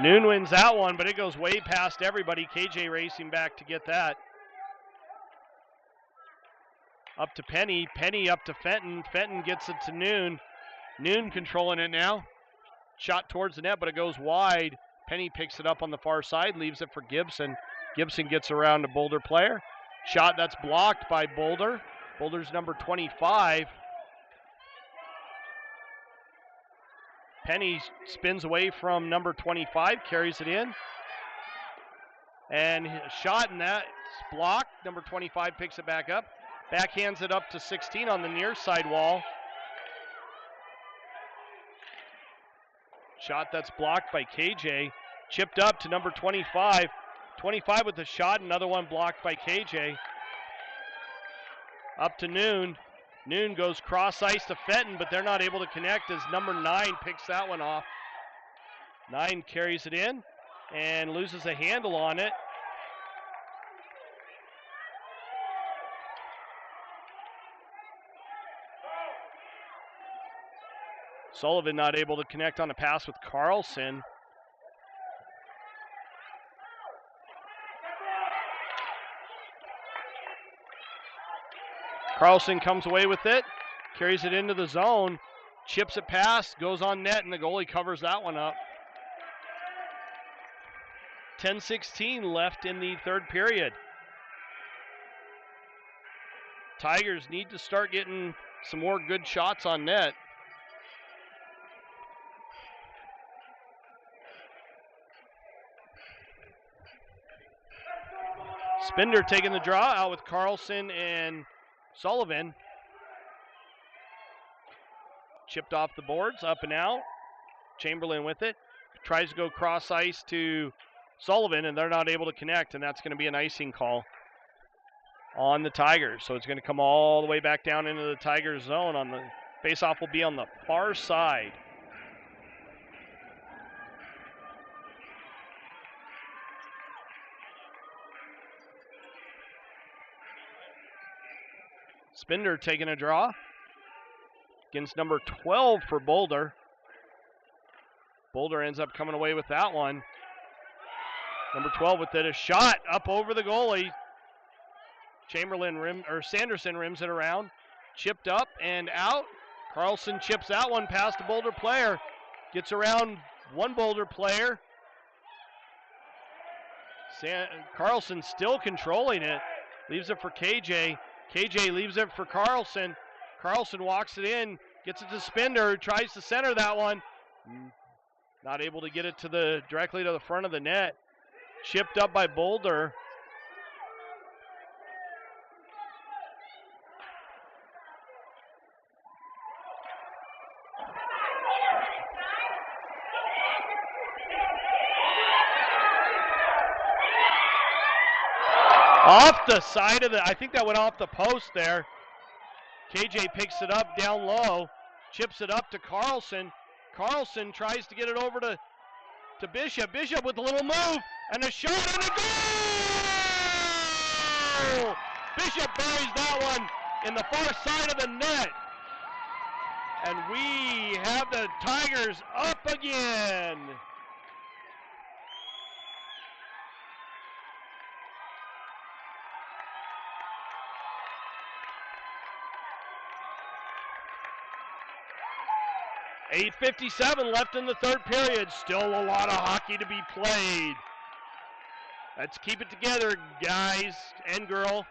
Noon wins that one, but it goes way past everybody. KJ racing back to get that. Up to Penny. Penny up to Fenton. Fenton gets it to Noon. Noon controlling it now. Shot towards the net, but it goes wide. Penny picks it up on the far side, leaves it for Gibson. Gibson gets around a Boulder player. Shot that's blocked by Boulder. Boulder's number 25. Penny spins away from number 25, carries it in. And a shot, and that's blocked. Number 25 picks it back up. Backhands it up to 16 on the near side wall. Shot that's blocked by KJ. Chipped up to number 25. 25 with the shot, another one blocked by KJ. Up to Noon. Noon goes cross ice to Fenton, but they're not able to connect as number 9 picks that one off. 9 carries it in and loses a handle on it. Sullivan not able to connect on a pass with Carlson. Carlson comes away with it, carries it into the zone, chips it past, goes on net, and the goalie covers that one up. 10:16 left in the third period. Tigers need to start getting some more good shots on net. Spender taking the draw out with Carlson and Sullivan. Chipped off the boards, up and out. Chamberlain with it. Tries to go cross ice to Sullivan, and they're not able to connect, and that's going to be an icing call on the Tigers. So it's going to come all the way back down into the Tigers zone. On the face-off will be on the far side. Spender taking a draw against number 12 for Boulder. Boulder ends up coming away with that one. Number 12 with it, a shot up over the goalie. Sanderson rims it around. Chipped up and out. Carlson chips that one past a Boulder player. Gets around one Boulder player. Carlson still controlling it. Leaves it for KJ. KJ leaves it for Carlson. Carlson walks it in, gets it to Spender, tries to center that one. Not able to get it directly to the front of the net. Chipped up by Boulder. Off the side of I think that went off the post there. KJ picks it up down low, chips it up to Carlson. Carlson tries to get it over to Bishop. Bishop with a little move, and a shot and a goal! Bishop buries that one in the far side of the net. And we have the Tigers up again. .8:57 left in the third period. Still a lot of hockey to be played. Let's keep it together, guys and girl.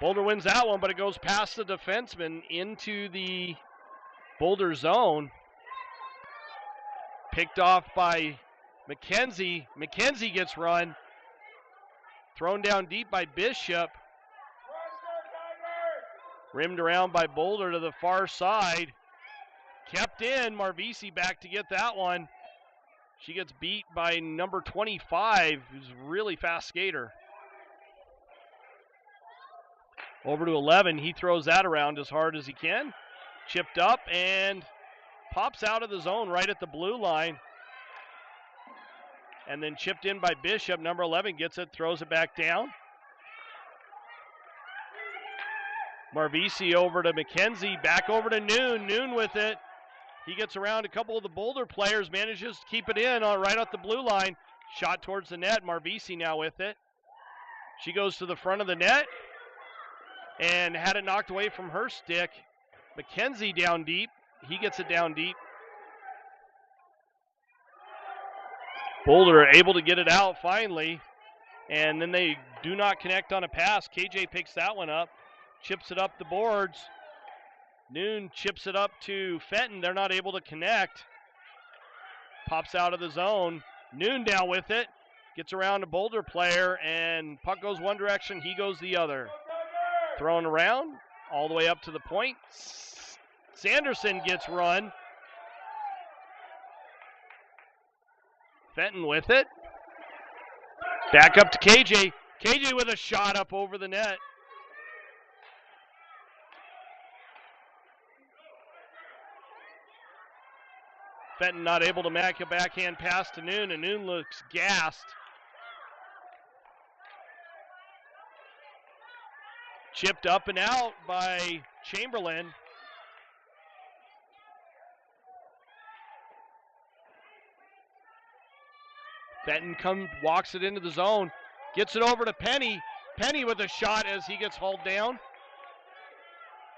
Boulder wins that one, but it goes past the defenseman into the Boulder zone. Picked off by McKenzie. McKenzie gets run. Thrown down deep by Bishop. Rimmed around by Boulder to the far side. Kept in. Marvisi back to get that one. She gets beat by number 25, who's a really fast skater. Over to 11. He throws that around as hard as he can. Chipped up and pops out of the zone right at the blue line. And then chipped in by Bishop. Number 11 gets it, throws it back down. Marvisi over to McKenzie, back over to Noon. Noon with it. He gets around a couple of the Boulder players, manages to keep it in right at the blue line. Shot towards the net. Marvisi now with it. She goes to the front of the net and had it knocked away from her stick. McKenzie down deep. He gets it down deep. Boulder able to get it out finally, and then they do not connect on a pass. KJ picks that one up, chips it up the boards. Noon chips it up to Fenton. They're not able to connect. Pops out of the zone. Noon down with it. Gets around a Boulder player, and puck goes one direction, he goes the other. Thrown around, all the way up to the point. Sanderson gets run. Fenton with it. Back up to KJ. KJ with a shot up over the net. Fenton not able to make a backhand pass to Noon, and Noon looks gassed. Chipped up and out by Chamberlain. Fenton walks it into the zone, gets it over to Penny. Penny with a shot as he gets hauled down.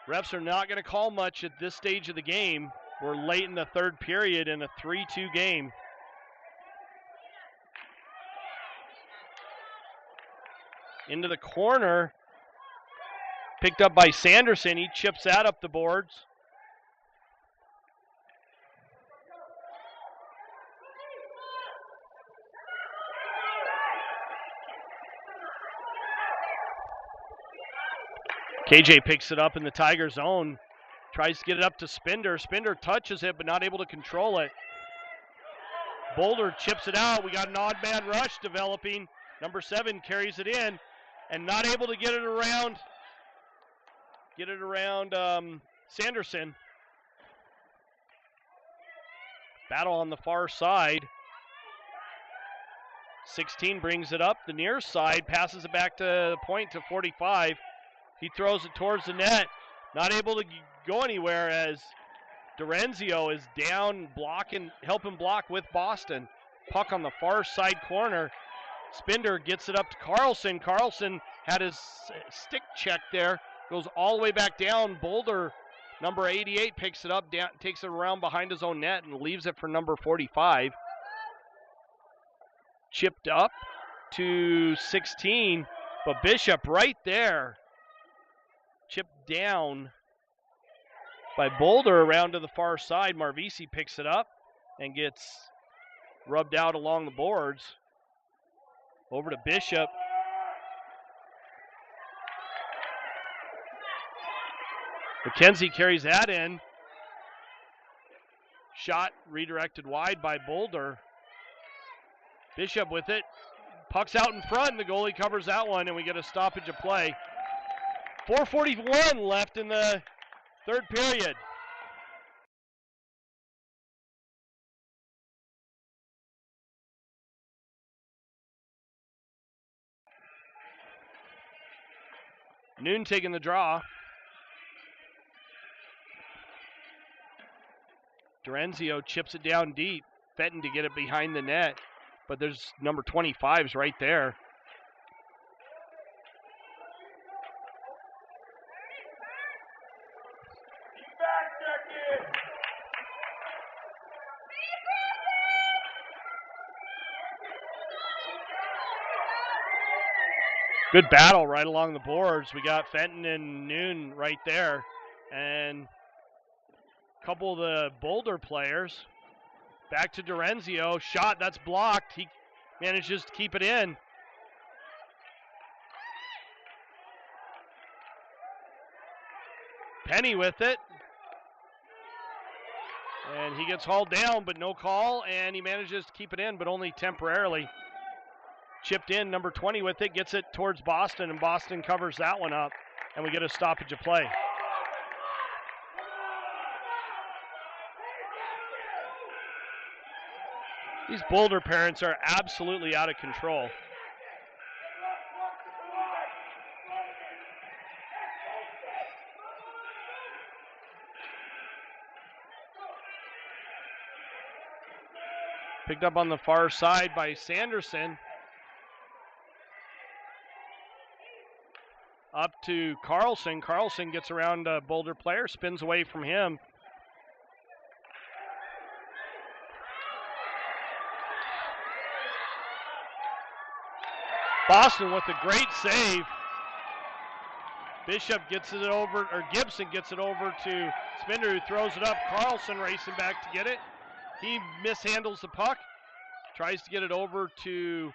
Refs are not going to call much at this stage of the game. We're late in the third period in a 3-2 game. Into the corner. Picked up by Sanderson. He chips that up the boards. KJ picks it up in the Tiger zone. Tries to get it up to Spinder. Spinder touches it, but not able to control it. Boulder chips it out. We got an odd man rush developing. Number 7 carries it in, and not able to get it around. Sanderson. Battle on the far side. 16 brings it up the near side, passes it back to the point to 45. He throws it towards the net. Not able to go anywhere as Dorenzio is down, helping block with Boston. Puck on the far side corner. Spinder gets it up to Carlson. Carlson had his stick checked there. Goes all the way back down. Boulder, number 88, picks it up, takes it around behind his own net and leaves it for number 45. Chipped up to 16, but Bishop right there. Chipped down by Boulder around to the far side. Marvisi picks it up and gets rubbed out along the boards. Over to Bishop. McKenzie carries that in. Shot redirected wide by Boulder. Bishop with it. Puck's out in front, and the goalie covers that one, and we get a stoppage of play. 4:41 left in the third period. Noon taking the draw. Dorenzio chips it down deep. Fenton to get it behind the net. But there's number 25's right there. Good battle right along the boards. We got Fenton and Noon right there. And a couple of the Boulder players. Back to Dorenzio. Shot, that's blocked. He manages to keep it in. Penny with it. And he gets hauled down, but no call. And he manages to keep it in, but only temporarily. Chipped in, number 20 with it, gets it towards Boston, and Boston covers that one up, and we get a stoppage of play. These Boulder parents are absolutely out of control. Picked up on the far side by Sanderson. Up to Carlson. Carlson gets around a Boulder player, spins away from him. Boston with a great save. Bishop gets it over, or Gibson gets it over to Spender, who throws it up. Carlson racing back to get it. He mishandles the puck. Tries to get it over to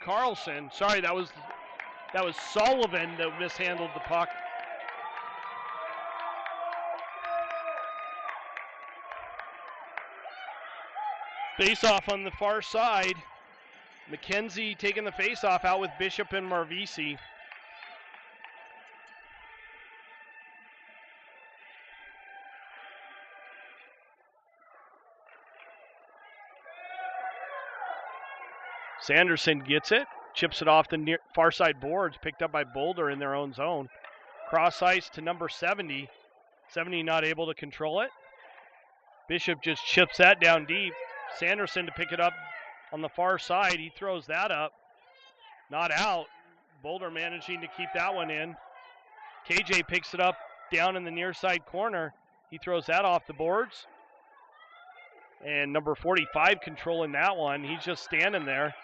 Carlson. Sorry, that was Sullivan that mishandled the puck. Face-off on the far side. McKenzie taking the face-off out with Bishop and Marvisi. Sanderson gets it, chips it off the far side boards, picked up by Boulder in their own zone. Cross ice to number 70. 70 not able to control it. Bishop just chips that down deep. Sanderson to pick it up on the far side. He throws that up. Not out. Boulder managing to keep that one in. KJ picks it up down in the near side corner. He throws that off the boards. And number 45 controlling that one. He's just standing there.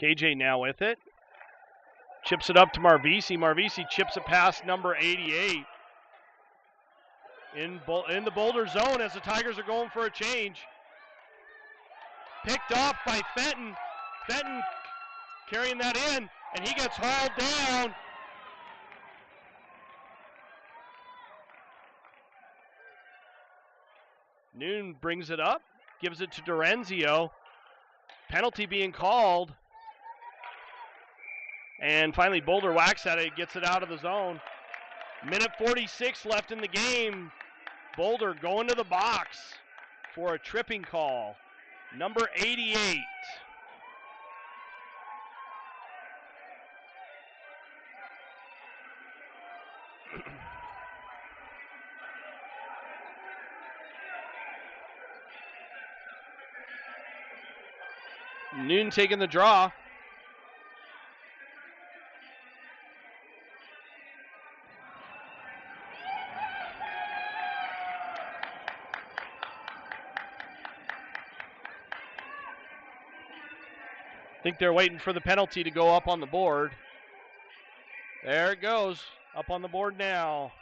KJ now with it. Chips it up to Marvisi. Marvisi chips it past number 88. In the Boulder zone as the Tigers are going for a change. Picked off by Fenton. Fenton carrying that in, and he gets hauled down. Noon brings it up, gives it to Dorenzio. Penalty being called. And finally Boulder whacks at it, gets it out of the zone. Minute 46 left in the game. Boulder going to the box for a tripping call. Number 88. Noon taking the draw. I think they're waiting for the penalty to go up on the board. There it goes, up on the board now.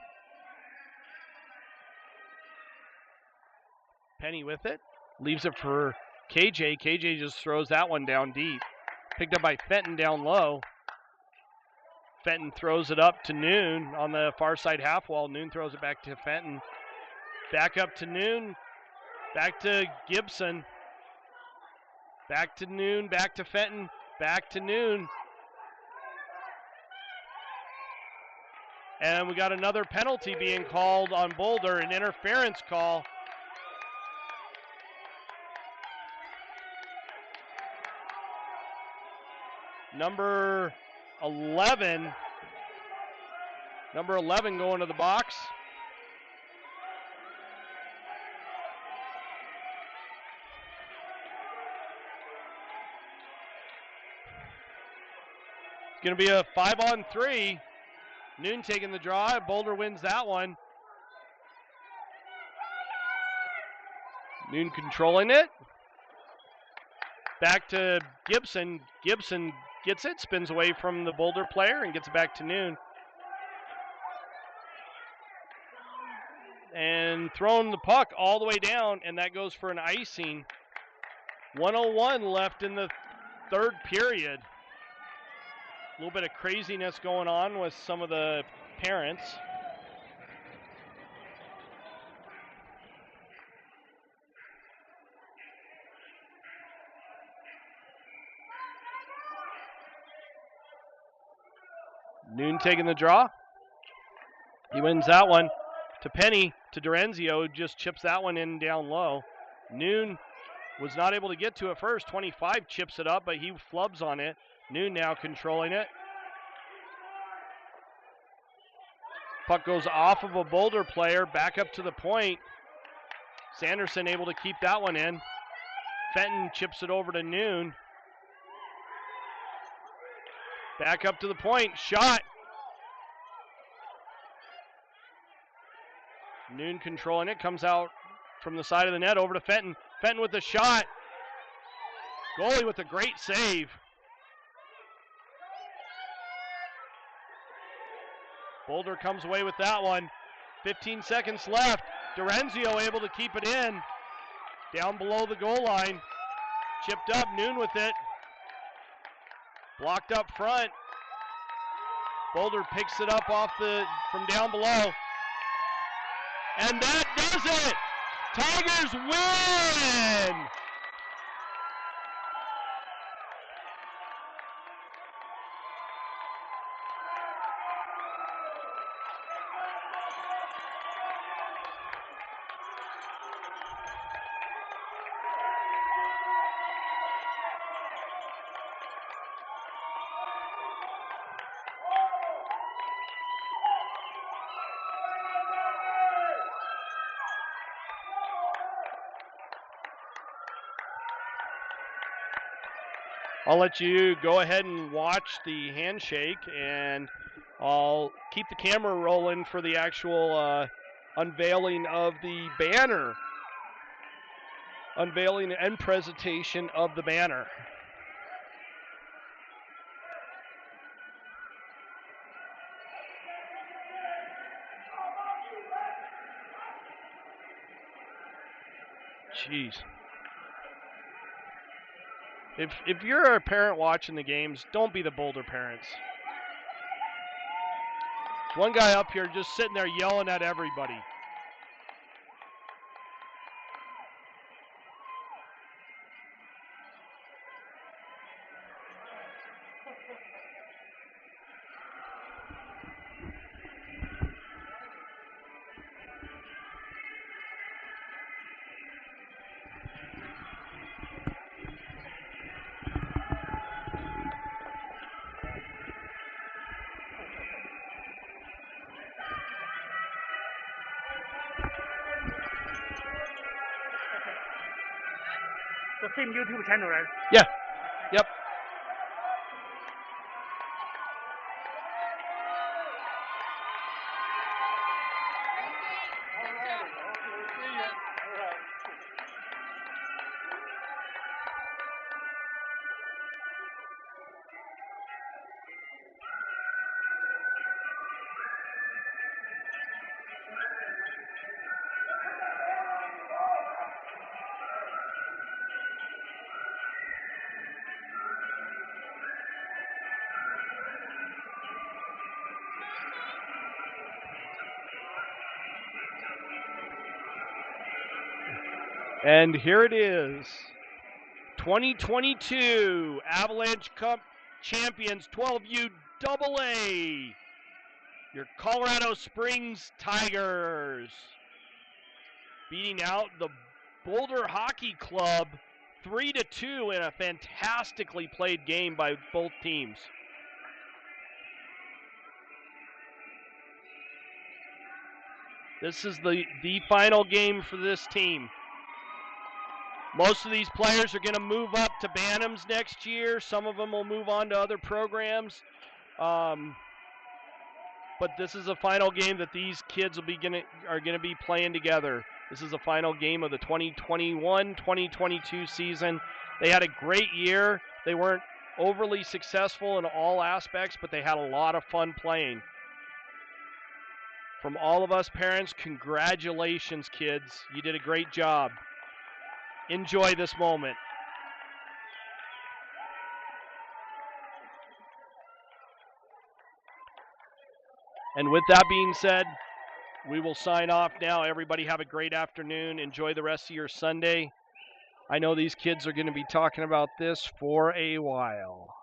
Penny with it, leaves it for KJ. KJ just throws that one down deep. Picked up by Fenton down low. Fenton throws it up to Noon on the far side half wall. Noon throws it back to Fenton. Back up to Noon. Back to Gibson. Back to Noon. Back to Fenton. Back to Noon. And we got another penalty being called on Boulder, an interference call. Number 11 going to the box. It's going to be a 5-on-3. Noon taking the draw. Boulder wins that one. Noon controlling it. Back to Gibson. Gibson gets it, spins away from the Boulder player and gets it back to Noon. And throwing the puck all the way down, and that goes for an icing. 1:01 left in the third period. A little bit of craziness going on with some of the parents. Noon taking the draw. He wins that one to Penny, to Dorenzio, just chips that one in down low. Noon was not able to get to it first. 25 chips it up, but he flubs on it. Noon now controlling it. Puck goes off of a Boulder player, back up to the point. Sanderson able to keep that one in. Fenton chips it over to Noon. Back up to the point, shot. Noon controlling it, comes out from the side of the net over to Fenton. Fenton with the shot. Goalie with a great save. Boulder comes away with that one. 15 seconds left. Dorenzio able to keep it in. Down below the goal line. Chipped up, Noon with it. Blocked up front. Boulder picks it up from down below. And that does it! Tigers win! I'll let you go ahead and watch the handshake, and I'll keep the camera rolling for the actual unveiling of the banner. Unveiling and presentation of the banner. Jeez. If you're a parent watching the games, don't be the Boulder parents. One guy up here just sitting there yelling at everybody. The same YouTube channel, right? Yeah. Yep. And here it is, 2022 Avalanche Cup champions, 12U AA, your Colorado Springs Tigers, beating out the Boulder Hockey Club 3-2 in a fantastically played game by both teams. This is the final game for this team. Most of these players are going to move up to Bantams next year. Some of them will move on to other programs. But this is a final game that these kids are going to be playing together. This is the final game of the 2021-2022 season. They had a great year. They weren't overly successful in all aspects, but they had a lot of fun playing. From all of us parents, congratulations, kids. You did a great job. Enjoy this moment. And with that being said, we will sign off now. Everybody have a great afternoon. Enjoy the rest of your Sunday. I know these kids are going to be talking about this for a while.